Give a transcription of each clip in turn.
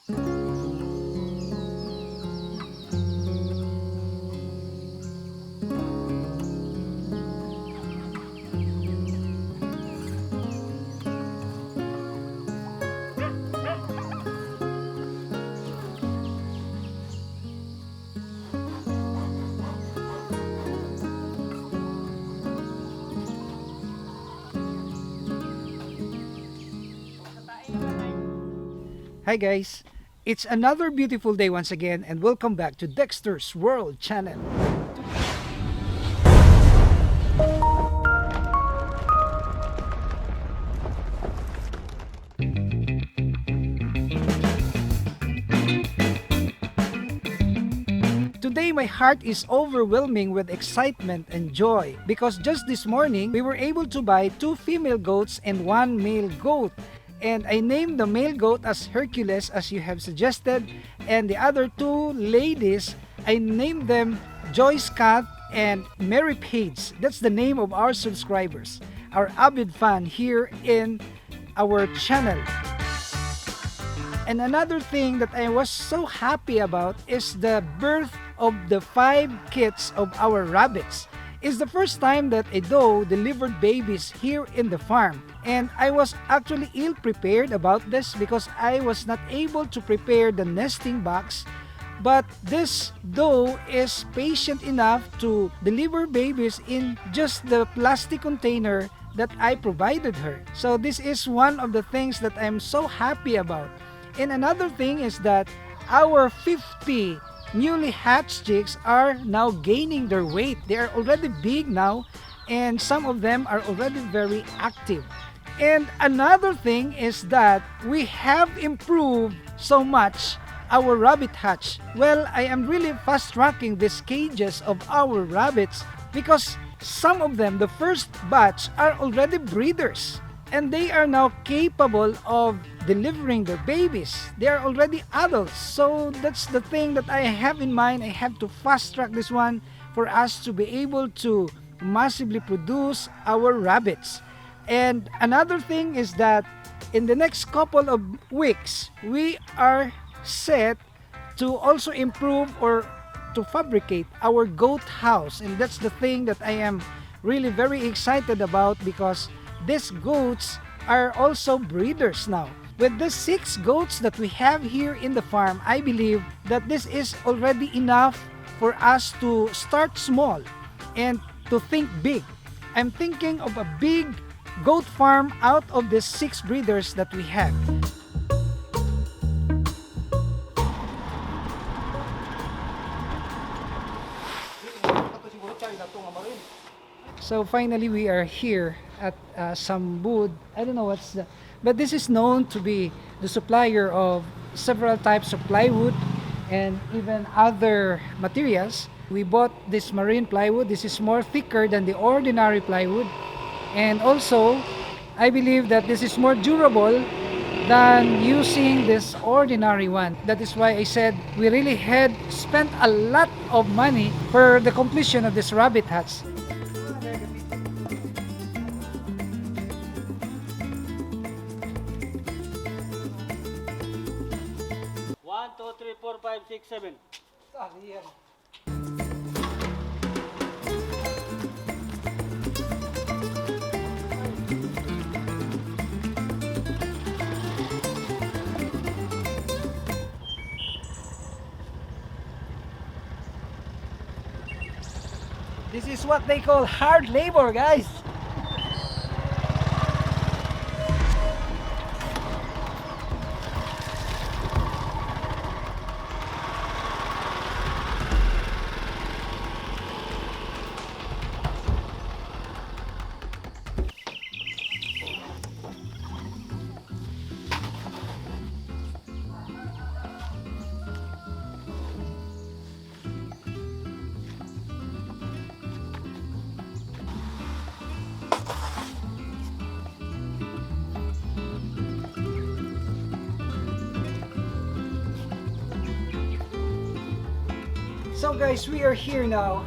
Hi guys, it's another beautiful day once again and welcome back to Dextersworld channel. Today my heart is overwhelming with excitement and joy because just this morning we were able to buy 2 female goats and 1 male goat. And I named the male goat as Hercules as you have suggested, and the other 2 ladies, I named them Joyce Cat and Mary Page. That's the name of our subscribers, our avid fan here in our channel. And another thing that I was so happy about is the birth of the 5 kits of our rabbits. It's the first time that a doe delivered babies here in the farm. And I was actually ill prepared about this because I was not able to prepare the nesting box. But this doe is patient enough to deliver babies in just the plastic container that I provided her. So this is one of the things that I'm so happy about. And another thing is that our 50 newly hatched chicks are now gaining their weight. They are already big now, and some of them are already very active. And another thing is that we have improved so much our rabbit hatch. Well, I am really fast tracking these cages of our rabbits because some of them, the first batch, are already breeders. And they are now capable of delivering their babies. They are already adults. So that's the thing that I have in mind. I have to fast track this one for us to be able to massively produce our rabbits. And another thing is that in the next couple of weeks, we are set to also improve or to fabricate our goat house. And that's the thing that I am really very excited about because these goats are also breeders now. With the 6 goats that we have here in the farm, I believe that this is already enough for us to start small and to think big. I'm thinking of a big goat farm out of the 6 breeders that we have. So finally we are here at some wood. I don't know what's the, but this is known to be the supplier of several types of plywood and even other materials. We bought this marine plywood. This is more thicker than the ordinary plywood, and also I believe that this is more durable than using this ordinary one. That is why I said we really had spent a lot of money for the completion of this rabbit hutch. One, two, three, four, five, six, seven. This is what they call hard labor, guys. So guys, we are here now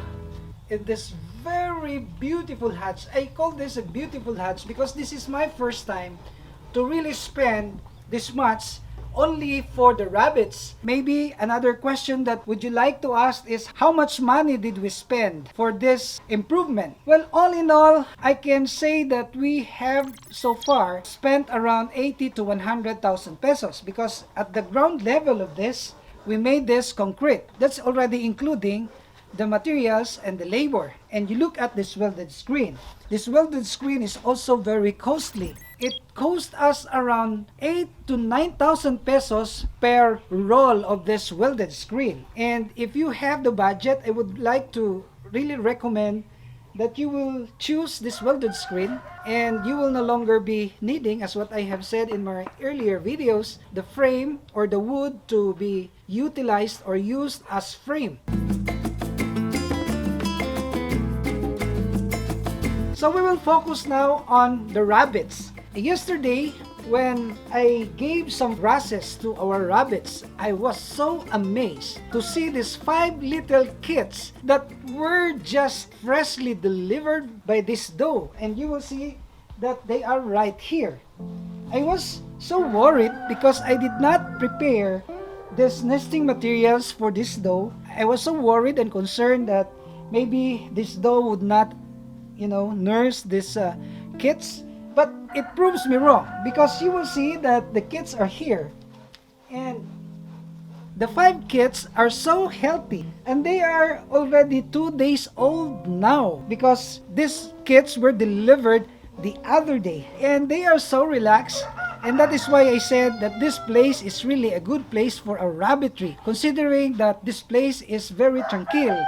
in this very beautiful hutch. I call this a beautiful hutch because this is my first time to really spend this much only for the rabbits. Maybe another question that would you like to ask is, how much money did we spend for this improvement? Well, all in all, I can say that we have so far spent around 80 to 100,000 pesos, because at the ground level of this, we made this concrete. That's already including the materials and the labor. And you look at this welded screen. This welded screen is also very costly. It cost us around 8 to 9,000 pesos per roll of this welded screen. And if you have the budget, I would like to really recommend that you will choose this welded screen, and you will no longer be needing, as what I have said in my earlier videos, the frame or the wood to be utilized or used as frame. So we will focus now on the rabbits. Yesterday, when I gave some grasses to our rabbits, I was so amazed to see these 5 little kids that were just freshly delivered by this doe. And you will see that they are right here. I was so worried because I did not prepare this nesting materials for this doe. I was so worried and concerned that maybe this doe would not, nurse these kids. But it proves me wrong, because you will see that the kids are here, and the 5 kids are so healthy, and they are already 2 days old now, because these kids were delivered the other day, and they are so relaxed. And that is why I said that this place is really a good place for a rabbitry, considering that this place is very tranquil,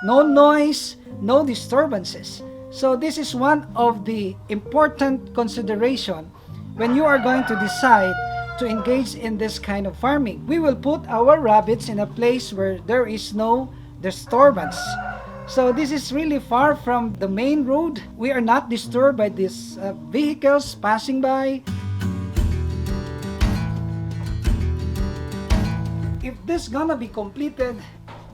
no noise, no disturbances. So this is one of the important consideration when you are going to decide to engage in this kind of farming. We will put our rabbits in a place where there is no disturbance. So this is really far from the main road. We are not disturbed by these vehicles passing by. If this gonna be completed,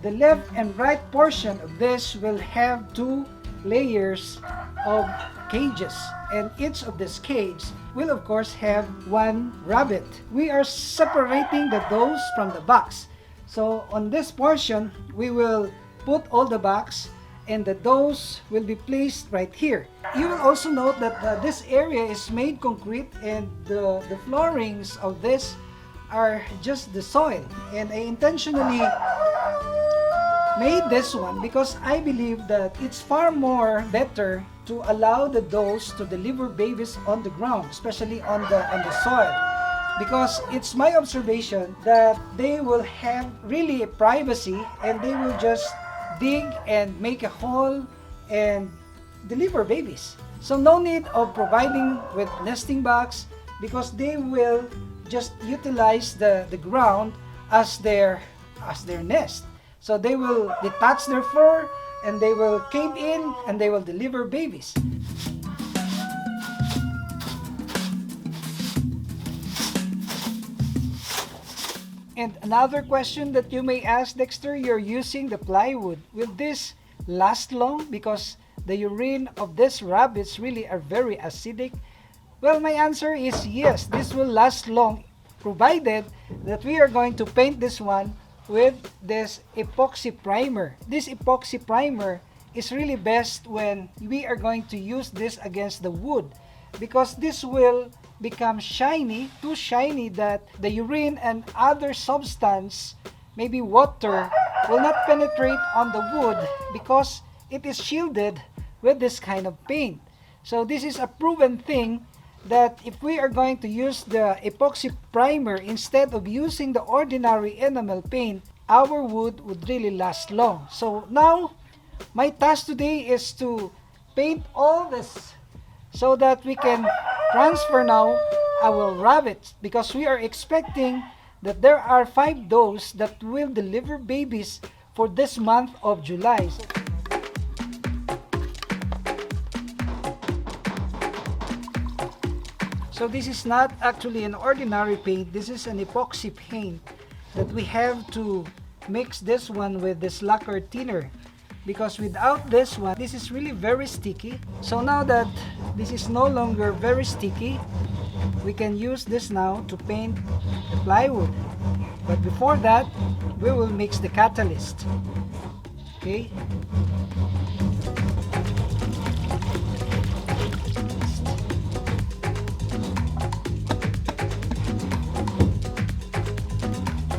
the left and right portion of this will have 2 layers of cages, and each of this cage will of course have 1 rabbit. We are separating the does from the bucks. So on this portion, we will put all the bucks, and the does will be placed right here. You will also note that this area is made concrete, and the floorings of this are just the soil. And I intentionally made this one because I believe that it's far more better to allow the does to deliver babies on the ground, especially on the soil, because it's my observation that they will have really a privacy, and they will just dig and make a hole and deliver babies. So no need of providing with nesting box, because they will just utilize the ground as their nest. So they will detach their fur, and they will cave in, and they will deliver babies. And another question that you may ask, Dexter, you're using the plywood. Will this last long? Because the urine of these rabbits really are very acidic. Well, my answer is yes, this will last long, provided that we are going to paint this one with this epoxy primer. This epoxy primer is really best when we are going to use this against the wood, because this will become shiny, too shiny that the urine and other substance, maybe water, will not penetrate on the wood because it is shielded with this kind of paint. So this is a proven thing, that if we are going to use the epoxy primer instead of using the ordinary enamel paint, our wood would really last long. So now, my task today is to paint all this so that we can transfer now our rabbits, because we are expecting that there are 5 does that will deliver babies for this month of July. So this is not actually an ordinary paint, this is an epoxy paint that we have to mix this one with this lacquer thinner, because without this one, this is really very sticky. So now that this is no longer very sticky, we can use this now to paint the plywood. But before that, we will mix the catalyst. Okay.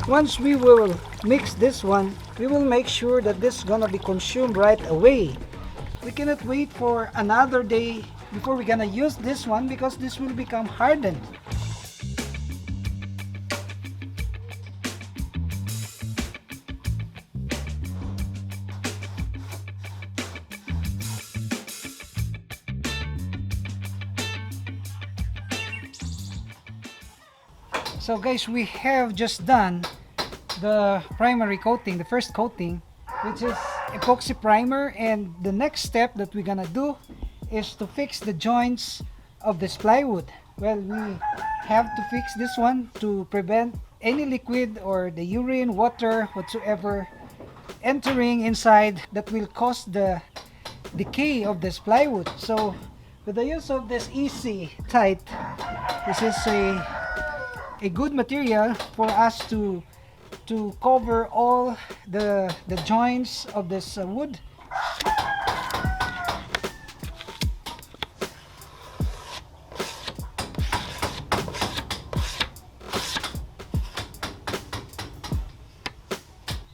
Once we will mix this one, we will make sure that this is gonna be consumed right away. We cannot wait for another day before we're gonna use this one because this will become hardened. So guys, we have just done the primary coating, the first coating, which is epoxy primer, and the next step that we're gonna do is to fix the joints of this plywood. Well, we have to fix this one to prevent any liquid or the urine, water, whatsoever entering inside that will cause the decay of this plywood. So with the use of this easy tight, this is a good material for us to cover all the joints of this wood.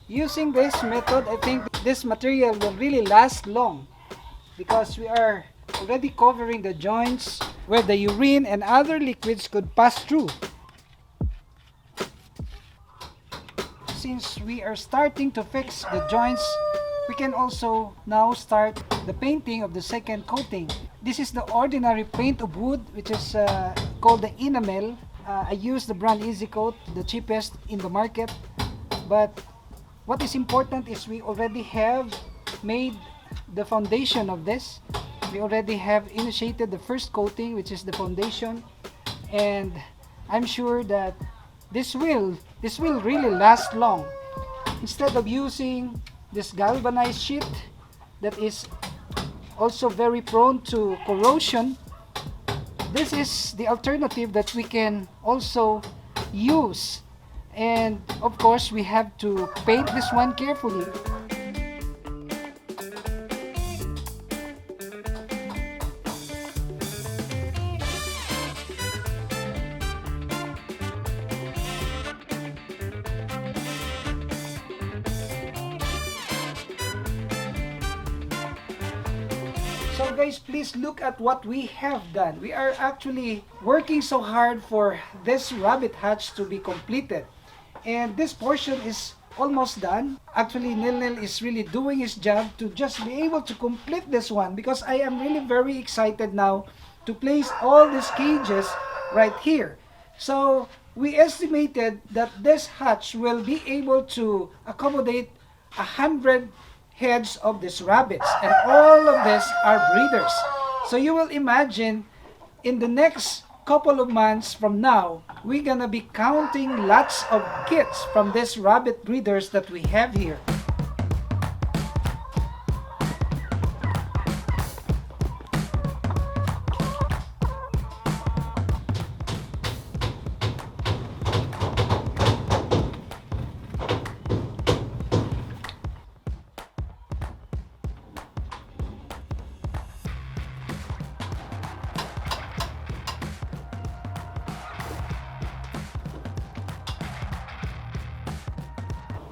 Using this method, I think this material will really last long because we are already covering the joints where the urine and other liquids could pass through. Since we are starting to fix the joints, we can also now start the painting of the second coating. This is the ordinary paint of wood, which is called the enamel. I use the brand Easy Coat, the cheapest in the market. But what is important is we already have made the foundation of this. We already have initiated the first coating, which is the foundation, and I'm sure that this will really last long. Instead of using this galvanized sheet that is also very prone to corrosion, this is the alternative that we can also use. And of course, we have to paint this one carefully. So guys, please look at what we have done. We are actually working so hard for this rabbit hatch to be completed. And this portion is almost done. Actually, Nil is really doing his job to just be able to complete this one because I am really very excited now to place all these cages right here. So we estimated that this hatch will be able to accommodate 100 heads of these rabbits, and all of these are breeders. So you will imagine in the next couple of months from now, we're gonna be counting lots of kits from these rabbit breeders that we have here.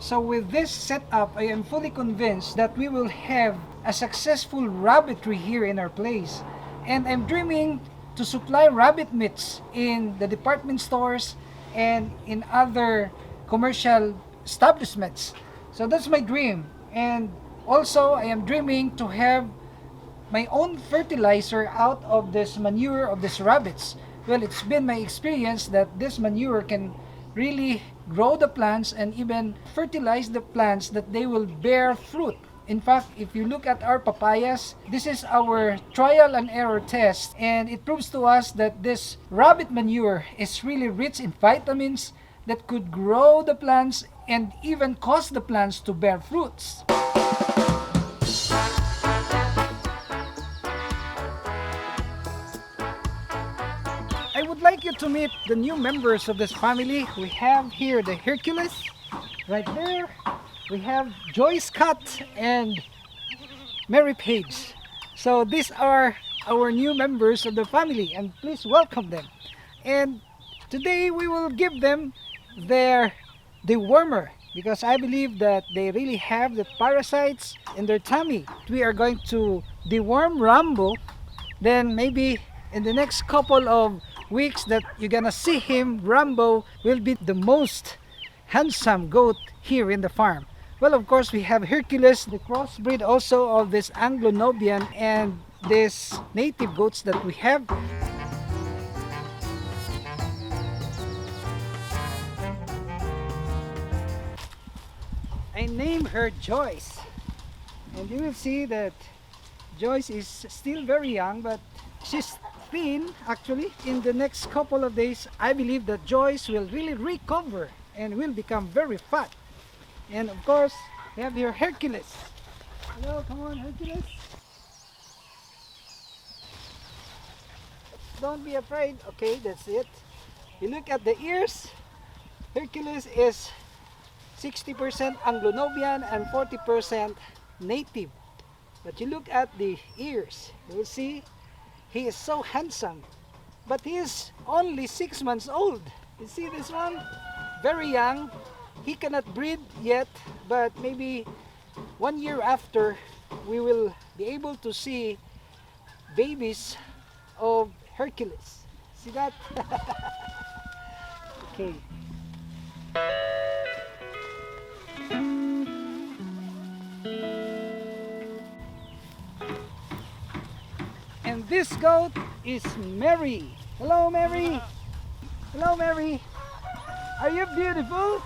So with this setup, I am fully convinced that we will have a successful rabbitry here in our place. And I'm dreaming to supply rabbit meats in the department stores and in other commercial establishments. So that's my dream. And also, I am dreaming to have my own fertilizer out of this manure of these rabbits. Well, it's been my experience that this manure can really grow the plants and even fertilize the plants that they will bear fruit. In fact, if you look at our papayas, this is our trial and error test, and it proves to us that this rabbit manure is really rich in vitamins that could grow the plants and even cause the plants to bear fruits. I would like get to meet the new members of this family. We have here the Hercules, right there. We have Joyce Cut and Mary Page. So these are our new members of the family, and please welcome them. And today we will give them their dewormer, because I believe that they really have the parasites in their tummy. We are going to deworm Rambo. Then maybe in the next couple of weeks that you're gonna see him, Rambo will be the most handsome goat here in the farm. Well, of course, we have Hercules, the crossbreed also of this Anglo-Nubian and these native goats that we have. I named her Joyce, and you will see that Joyce is still very young, but she's thin actually. In the next couple of days, I believe that Joyce will really recover and will become very fat. And of course, we have here Hercules. Hello, come on, Hercules. Don't be afraid. Okay, that's it. You look at the ears. Hercules is 60% Anglo-Nubian and 40% native. But you look at the ears, you will see he is so handsome. But he is only 6 months old. You see this one? Very young. He cannot breed yet, but maybe 1 year after we will be able to see babies of Hercules. See that? Okay. And this goat is Mary. Hello, Mary. Hello, Mary. Are you beautiful?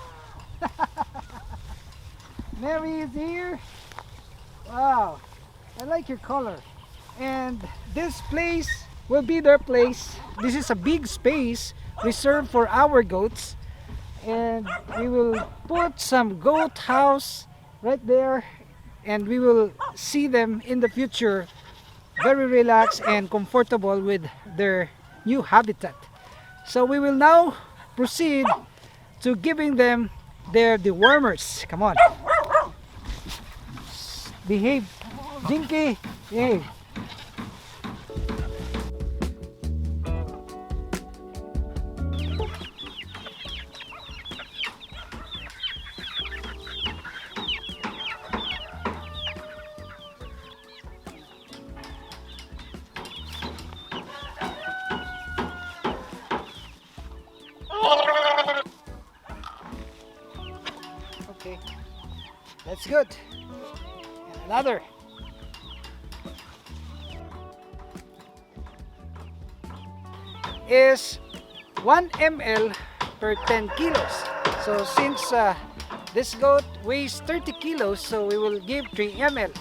Mary is here. Wow, I like your color. And this place will be their place. This is a big space reserved for our goats, and we will put some goat house right there, and we will see them in the future very relaxed and comfortable with their new habitat. So we will now proceed to giving them their dewormers. Come on. Behave. Jinky, behave. Okay, that's good. And another. Is 1 ml per 10 kilos. So since this goat weighs 30 kilos, so we will give 3 ml.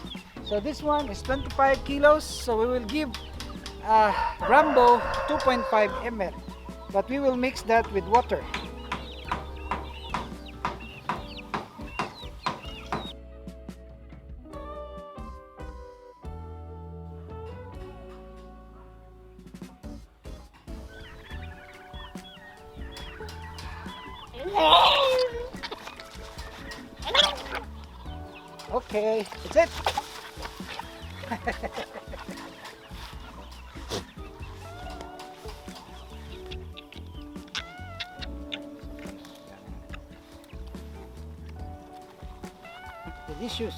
So this one is 25 kilos, so we will give Rambo 2.5 ml. But we will mix that with water. Okay, that's it. Delicious.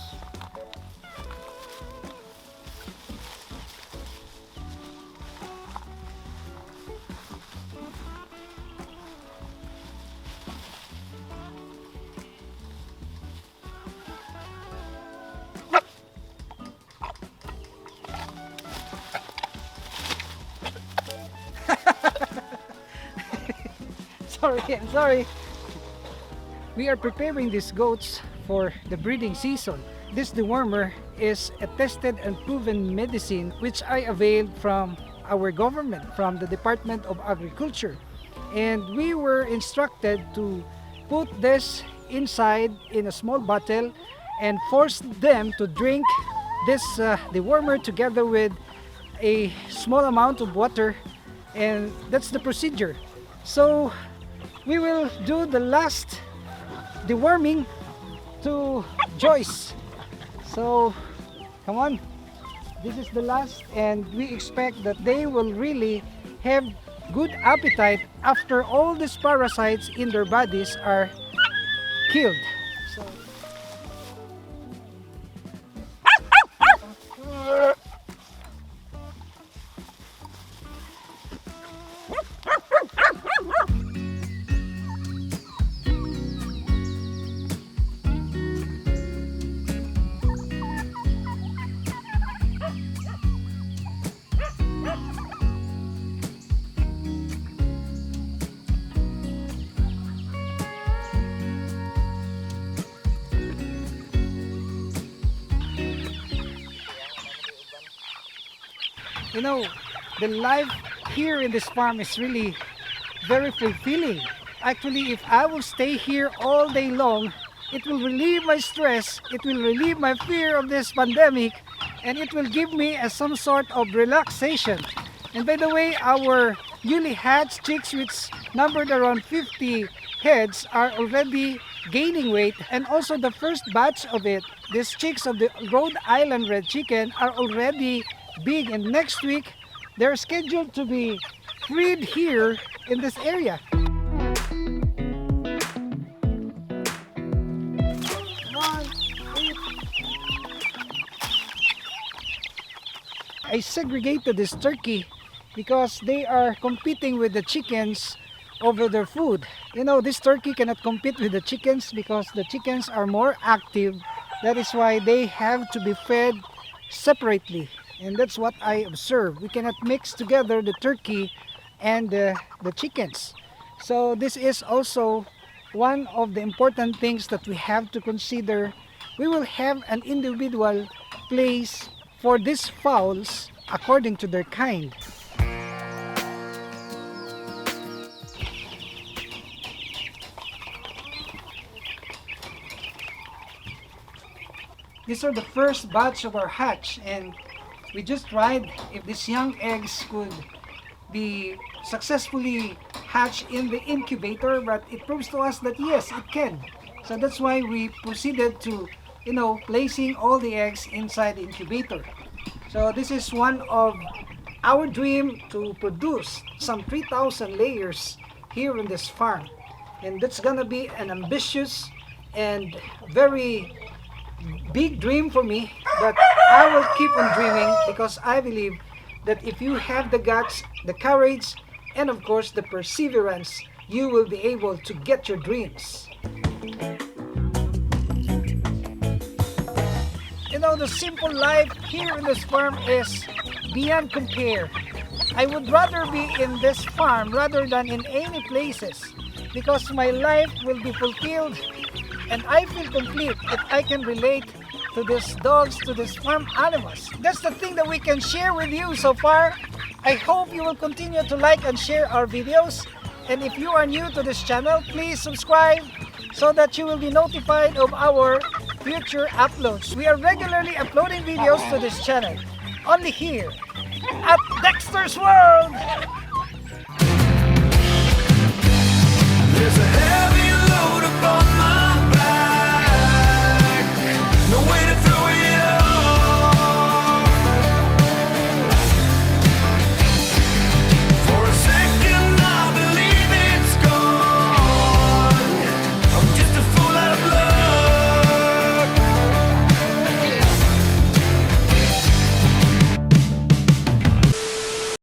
I'm sorry. We are preparing these goats for the breeding season. This dewormer is a tested and proven medicine which I availed from our government, from the Department of Agriculture. And we were instructed to put this inside in a small bottle and force them to drink this dewormer together with a small amount of water, and that's the procedure. So we will do the last deworming to Joyce. So come on, this is the last, and we expect that they will really have good appetite after all these parasites in their bodies are killed. So you know, the life here in this farm is really very fulfilling. Actually, if I will stay here all day long, it will relieve my stress, it will relieve my fear of this pandemic, and it will give me some sort of relaxation. And by the way, our newly hatched chicks, which numbered around 50 heads, are already gaining weight, and also the first batch of it, these chicks of the Rhode Island Red Chicken, are already big, and next week they're scheduled to be freed here in this area. I segregated this turkey because they are competing with the chickens over their food. You know, this turkey cannot compete with the chickens because the chickens are more active. That is why they have to be fed separately. And that's what I observe. We cannot mix together the turkey and the chickens. So this is also one of the important things that we have to consider. We will have an individual place for these fowls according to their kind. These are the first batch of our hatch, and we just tried if these young eggs could be successfully hatched in the incubator, but it proves to us that yes, it can. So that's why we proceeded to, placing all the eggs inside the incubator. So this is one of our dream, to produce some 3,000 layers here in this farm. And that's gonna be an ambitious and very big dream for me, but I will keep on dreaming because I believe that if you have the guts, the courage, and of course the perseverance, you will be able to get your dreams. You know, the simple life here in this farm is beyond compare. I would rather be in this farm rather than in any places because my life will be fulfilled, and I feel complete if I can relate to these dogs, to these farm animals. That's the thing that we can share with you so far. I hope you will continue to like and share our videos. And if you are new to this channel, please subscribe so that you will be notified of our future uploads. We are regularly uploading videos to this channel, only here at Dextersworld.